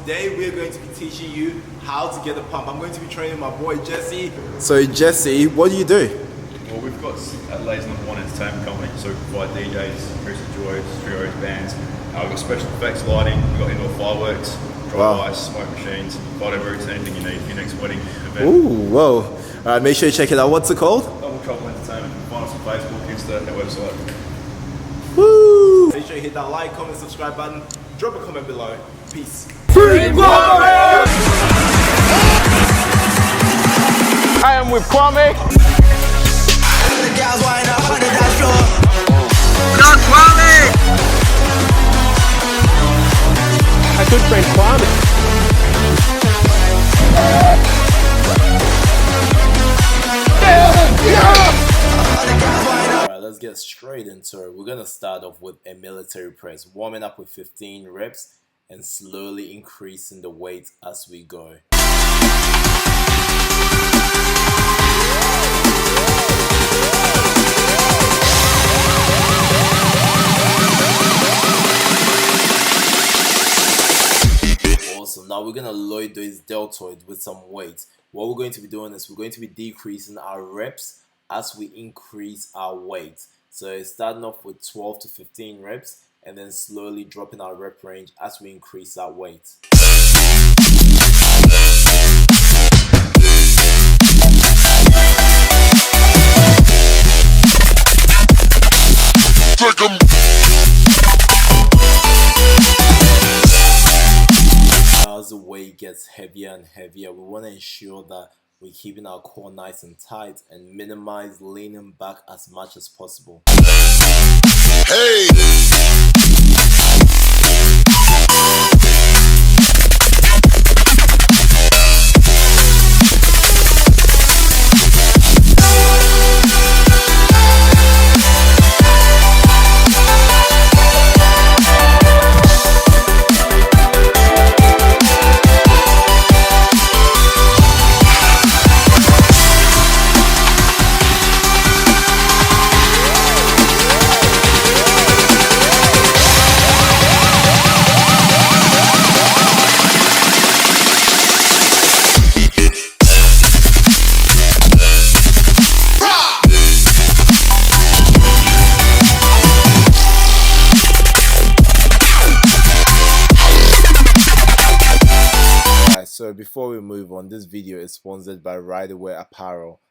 today we're going to be teaching you how to get a pump. I'm going to be training my boy Jesse. So Jesse, what do you do? Well, we've got at Lay's number one entertainment company, so we provide DJs, Christian Joys, trios, bands. We've got special effects lighting, we've got indoor fireworks, dry ice, smoke machines, lighting routes, anything you need for your next wedding event. Ooh, whoa. Alright, make sure you check it out. What's it called? Double Trouble Entertainment. Find us on Facebook, Insta, our website. Woo! Make sure you hit that like, comment, subscribe button. Drop a comment below. Peace. I am with Kwame. Not Kwame. My good friend Kwame. Alright, let's get straight into it. We're gonna start off with a military press, warming up with 15 reps and slowly increasing the weight as we go. Awesome. Now we're gonna load those deltoids with some weight. What we're going to be doing is we're going to be decreasing our reps as we increase our weight. So starting off with 12 to 15 reps and then slowly dropping our rep range as we increase our weight. As the weight gets heavier and heavier, we want to ensure that we're keeping our core nice and tight and minimize leaning back as much as possible. Hey! So before we move on, this video is sponsored by Riderwear Apparel.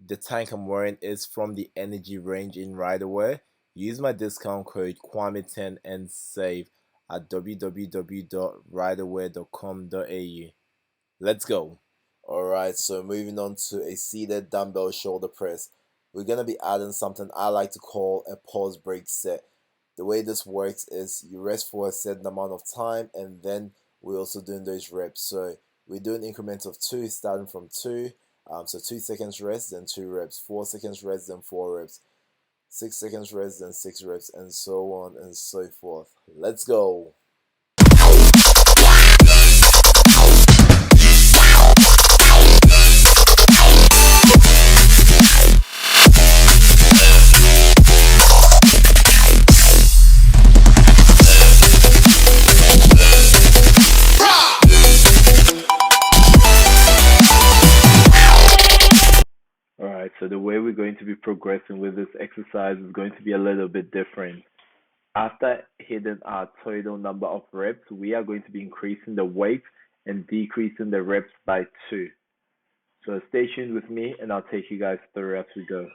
The tank I'm wearing is from the Energy range in Riderwear. Use my discount code Kwame10 and save at www.riderwear.com.au. Let's go. Alright, so moving on to a seated dumbbell shoulder press. We're going to be adding something I like to call a pause break set. The way this works is you rest for a certain amount of time and then we're also doing those reps. So we're doing increments of 2, starting from 2. So 2 seconds rest, then 2 reps. 4 seconds rest, then 4 reps. 6 seconds rest, then 6 reps, and so on and so forth. Let's go. So the way we're going to be progressing with this exercise is going to be a little bit different. After hitting our total number of reps, we are going to be increasing the weight and decreasing the reps by 2. So stay tuned with me and I'll take you guys through as we go.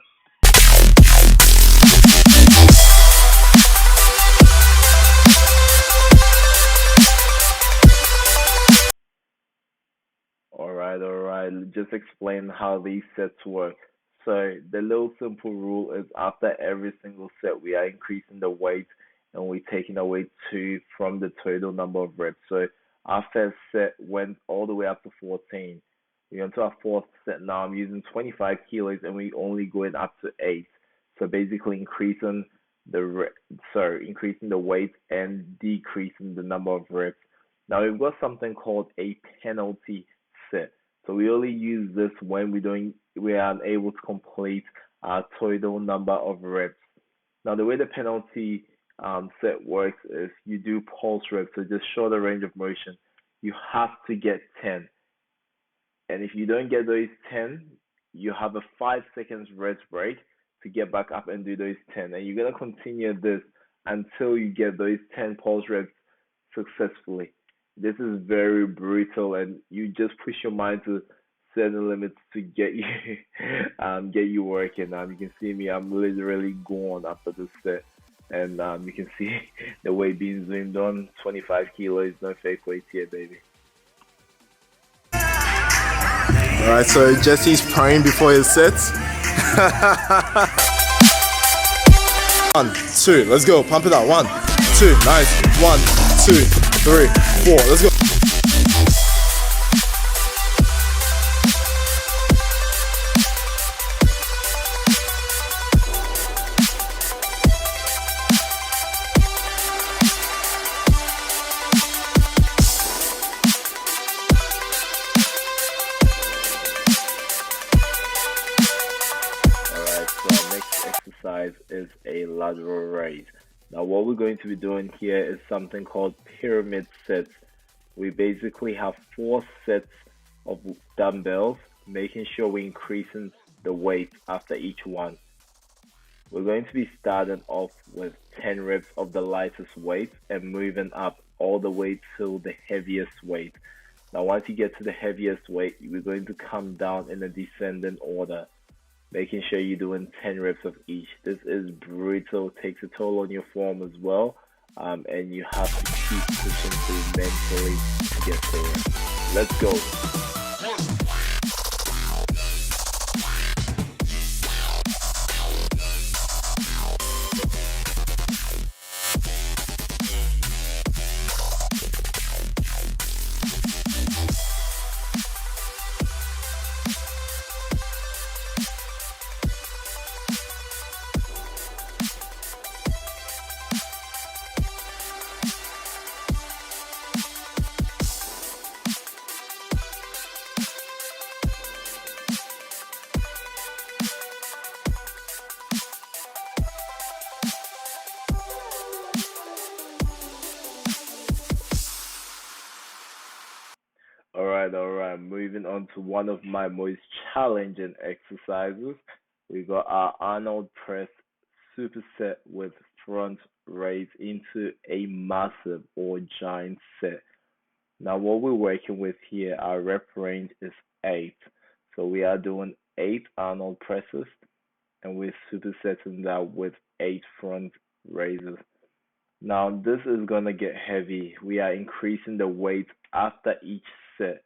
Alright, just explain how these sets work. So the little simple rule is after every single set, we are increasing the weight and we're taking away 2 from the total number of reps. So our first set went all the way up to 14. We're onto our fourth set now. I'm using 25 kilos and we only going up to 8. So basically increasing the weight and decreasing the number of reps. Now we've got something called a penalty set. So we only use this when we are unable to complete our total number of reps. Now the way the penalty set works is you do pulse reps, so just shorter range of motion. you have to get 10. And if you don't get those 10, you have a 5 seconds rest break to get back up and do those 10. And you're going to continue this until you get those 10 pulse reps successfully. This is very brutal, and you just push your mind to certain limits to get you get you working. You can see me, I'm literally gone after this set. And you can see the weight being zoomed on, 25 kilos, no fake weights here, baby. Alright, so Jesse's praying before his sets. 1, 2, let's go. Pump it up. 1, 2, nice. 1, 2, 3, 4. Let's go. Is a lateral raise. Now what we're going to be doing here is something called pyramid sets. We basically have 4 sets of dumbbells, making sure we're increasing the weight after each one. We're going to be starting off with 10 reps of the lightest weight and moving up all the way to the heaviest weight. Now once you get to the heaviest weight, we're going to come down in a descending order, making sure you're doing 10 reps of each. This is brutal, takes a toll on your form as well, and you have to keep pushing through mentally to get there. Let's go. All right. Moving on to one of my most challenging exercises. We got our Arnold Press superset with front raise into a massive or giant set. Now, what we're working with here, our rep range is 8. So we are doing 8 Arnold presses, and we're supersetting that with 8 front raises. Now, this is going to get heavy. We are increasing the weight after each set.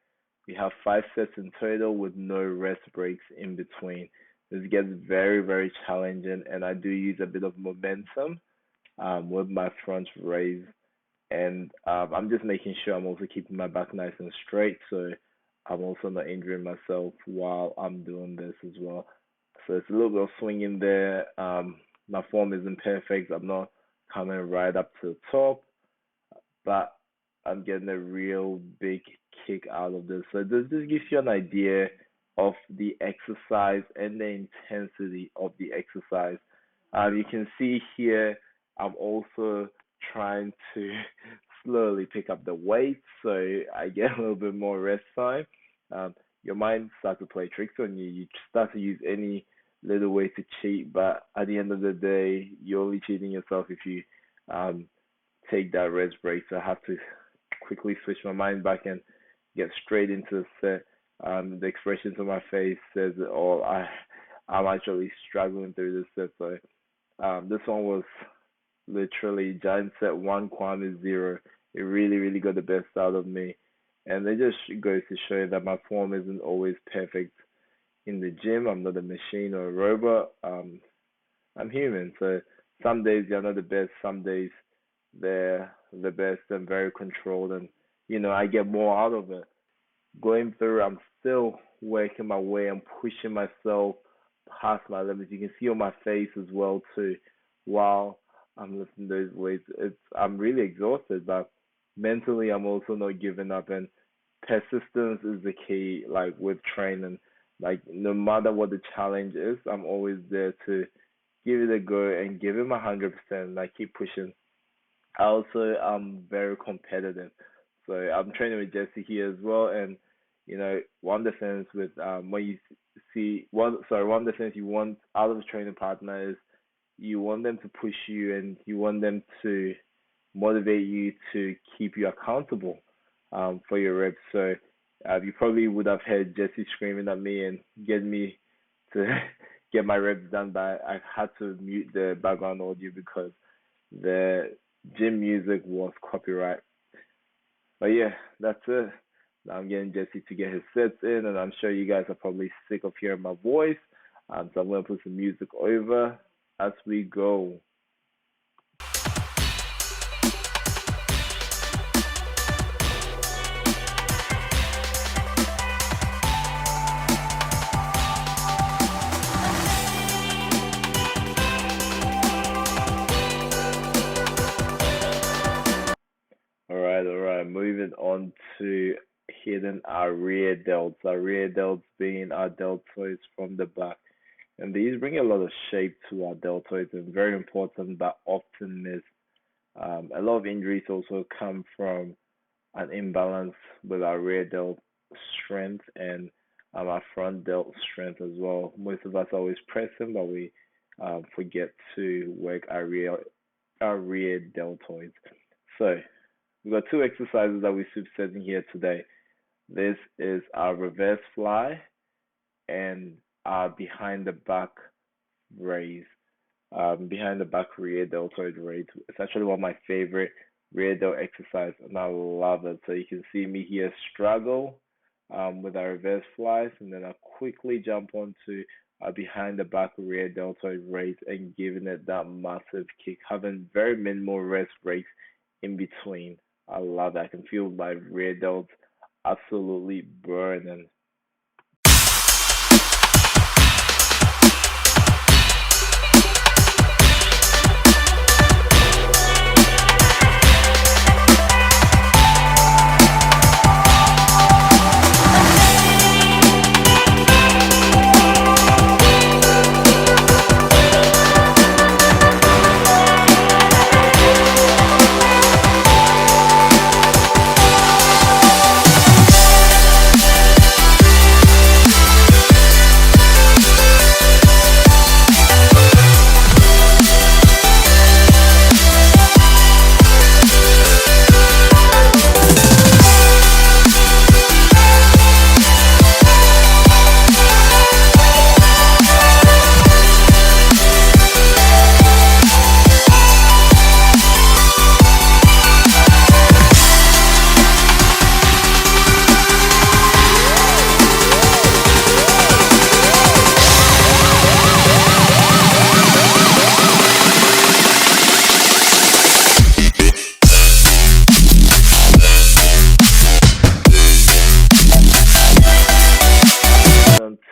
We have 5 sets in total with no rest breaks in between. This gets very, very challenging, and I do use a bit of momentum with my front raise. And I'm just making sure I'm also keeping my back nice and straight, so I'm also not injuring myself while I'm doing this as well. So it's a little bit of swinging there. My form isn't perfect. I'm not coming right up to the top, but I'm getting a real big kick out of this. So this just gives you an idea of the exercise and the intensity of the exercise. You can see here, I'm also trying to slowly pick up the weight so I get a little bit more rest time. Your mind starts to play tricks on you. You start to use any little way to cheat, but at the end of the day, you're only cheating yourself if you take that rest break. So I have to quickly switch my mind back and get straight into the set. The expressions on my face says it all. I'm actually struggling through this set. So this one was literally giant set 1, Kwame 0. It really, really got the best out of me. And it just goes to show that my form isn't always perfect in the gym. I'm not a machine or a robot. I'm human. So some days they're not the best. Some days they're the best and very controlled. And, I get more out of it. Going through, I'm still working my way. I'm pushing myself past my limits. You can see on my face as well, too, while I'm lifting those weights. I'm really exhausted, but mentally, I'm also not giving up. And persistence is the key, like with training. Like no matter what the challenge is, I'm always there to give it a go and give it my 100%. Like keep pushing. I also am very competitive, So I'm training with Jesse here as well, and one of the things with when you see one of the things you want out of a training partner is you want them to push you and you want them to motivate you to keep you accountable for your reps. So you probably would have heard Jesse screaming at me and get me to get my reps done, but I had to mute the background audio because the gym music was copyright. But yeah, that's it. Now I'm getting Jesse to get his sets in, and I'm sure you guys are probably sick of hearing my voice. So I'm going to put some music over as we go. All right. Moving on to hitting our rear delts. Our rear delts being our deltoids from the back. And these bring a lot of shape to our deltoids and very important but often missed. A lot of injuries also come from an imbalance with our rear delt strength and our front delt strength as well. Most of us always pressing, but we forget to work our rear deltoids. So we've got two exercises that we're supersetting here today. This is our reverse fly and our behind the back raise. Behind the back rear deltoid raise. It's actually one of my favorite rear delt exercise, and I love it. So you can see me here struggle with our reverse flies, and then I quickly jump onto our behind the back rear deltoid raise and giving it that massive kick, having very minimal rest breaks in between. I love that. I can feel my rear delts absolutely burning.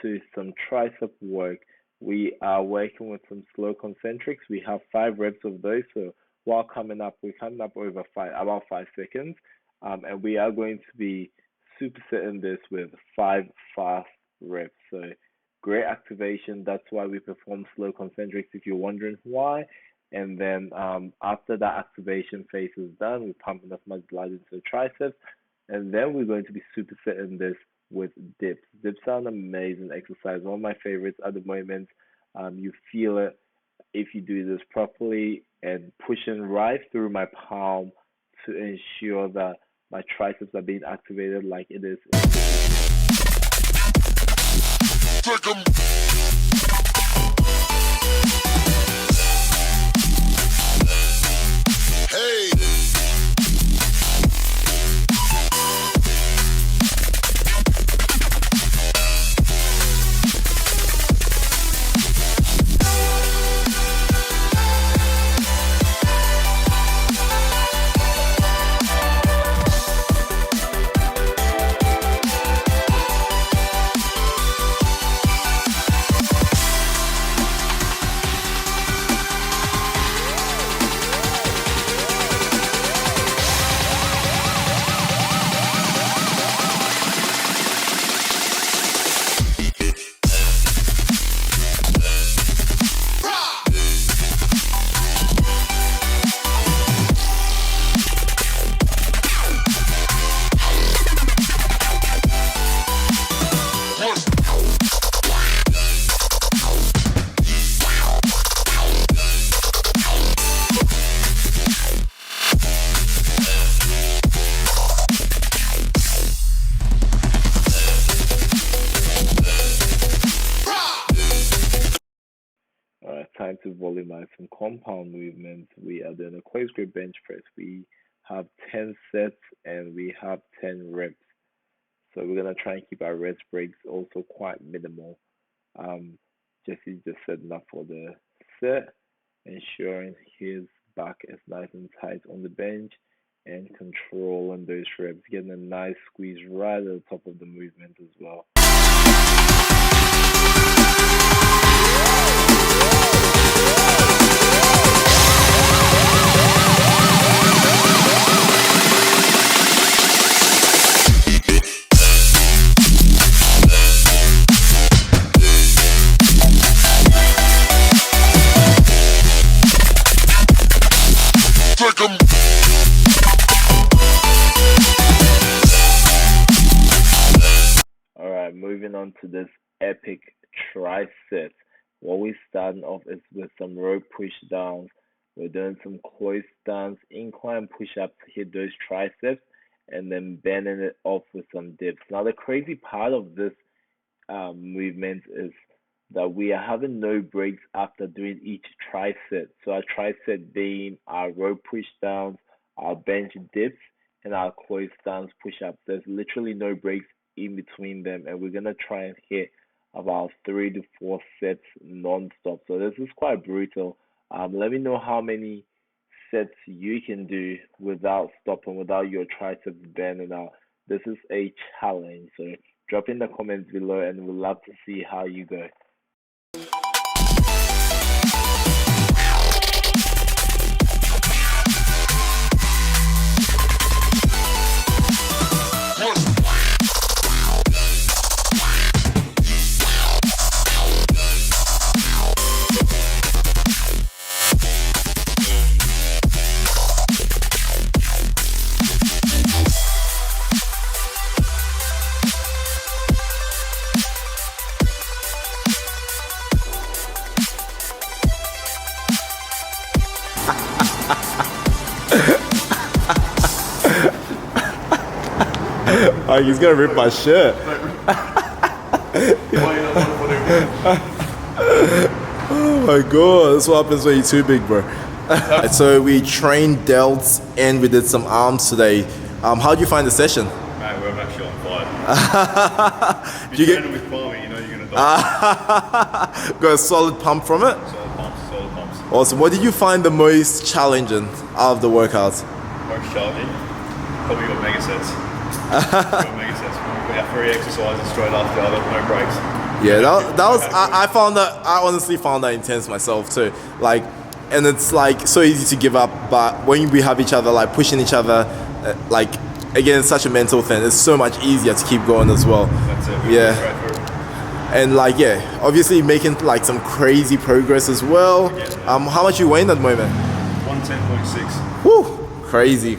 To some tricep work. We are working with some slow concentrics. We have 5 reps of those. So while we're coming up over about 5 seconds. And we are going to be supersetting this with 5 fast reps. So great activation. That's why we perform slow concentrics, if you're wondering why. And then after that activation phase is done, we're pumping as much blood into the triceps. And then we're going to be supersetting this with dips. Dips are an amazing exercise. One of my favorites at the moment. You feel it if you do this properly and pushing right through my palm to ensure that my triceps are being activated like it is. Hey. time to volumize some compound movements. We are doing a close grip bench press. We have 10 sets and we have 10 reps. So we're gonna try and keep our rest breaks also quite minimal. Jesse just said enough for the set, ensuring his back is nice and tight on the bench and controlling those reps, getting a nice squeeze right at the top of the movement as well. Alright, moving on to this epic tricep. What we're starting off is with some rope push downs. We're doing some close stance, incline push ups to hit those triceps, and then bending it off with some dips. Now, the crazy part of this movement is that we are having no breaks after doing each tricep. So our tricep being our rope push downs, our bench dips, and our close stance push ups. There's literally no breaks in between them, and we're gonna try and hit about 3 to 4 sets non-stop. So this is quite brutal. Let me know how many sets you can do without stopping, without your triceps bending out. This is a challenge. So drop in the comments below, and we'd love to see how you go. Oh, he's gonna rip my shirt. Oh my god, that's what happens when you're too big, bro. So we trained delts and we did some arms today. How do you find the session? Mate, we're actually on fire. If Do you you're get training with Kwame, you know you're gonna die. got a solid pump from it? Solid pumps, solid pumps. Awesome. What did you find the most challenging out of the workouts? Most challenging, probably got mega sets. Got mega sets. We have 3 exercises straight after the other, no breaks. Yeah, that was I found that, I honestly found that intense myself too. Like, and it's like so easy to give up, but when we have each other like pushing each other, like again, it's such a mental thing. It's so much easier to keep going as well. That's it. Yeah. Straight through. And like yeah, obviously making like some crazy progress as well. How much you weighing at the moment? 110.6. Whew, crazy.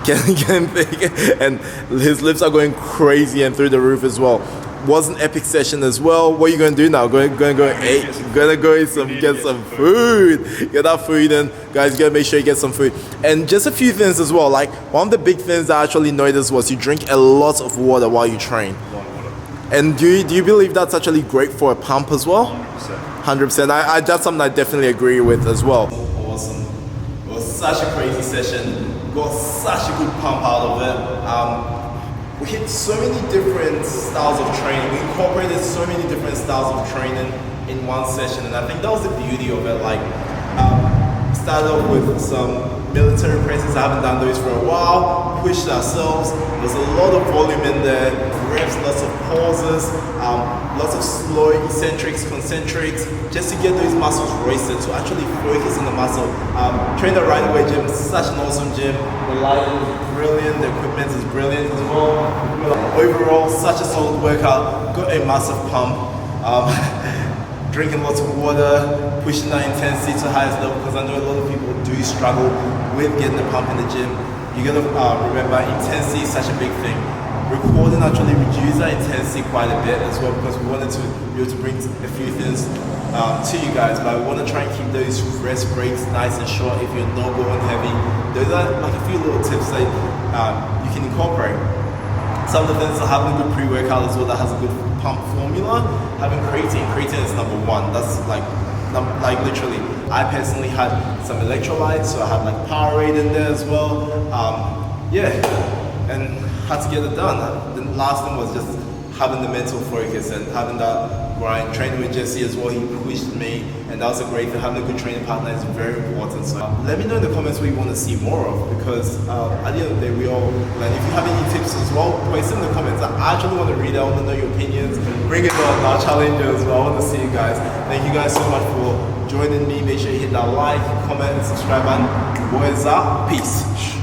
Getting thick, and his lips are going crazy and through the roof as well. Was an epic session as well. What are you going to do now? Going to get some food. Get that food in, guys. You gotta make sure you get some food. And just a few things as well. Like one of the big things I actually noticed was you drink a lot of water while you train. And do you believe that's actually great for a pump as well? 100%. I that's something I definitely agree with as well. Awesome. It was such a crazy session. Got such a good pump out of it. We hit so many different styles of training. We incorporated so many different styles of training in one session, and I think that was the beauty of it. Like, started off with some military presses. I haven't done those for a while. Pushed ourselves. There's a lot of volume in there. Reps, lots of pauses, lots of slow eccentrics, concentrics, just to get those muscles roasted, to actually focus on the muscle. Trained at Right Away Gym, such an awesome gym. The lighting is brilliant, the equipment is brilliant as well. Overall, such a solid workout. Got a massive pump. Drinking lots of water, pushing that intensity to the highest level, because I know a lot of people do struggle with getting the pump in the gym. You gotta remember, intensity is such a big thing. Recording actually reduced that intensity quite a bit as well, because we wanted to be able to bring a few things to you guys, but we want to try and keep those rest breaks nice and short if you're not going heavy. Those are like a few little tips that you can incorporate. Some of the things are having a good pre-workout as well that has a good pump formula. Having creatine is number one. That's like literally. I personally had some electrolytes, so I had like Powerade in there as well. Yeah, and had to get it done. The last thing was just having the mental focus and having that grind. Training with Jesse as well, he pushed me, and that was a great thing. Having a good training partner is very important. So let me know in the comments what you want to see more of, because at the end of the day, we all learn. If you have any tips as well, post in the comments. I actually want to read it. I want to know your opinions. Bring it on our challenge as well. I want to see you guys. Thank you guys so much for joining me. Make sure you hit that like, comment, and subscribe, and boys out. Peace.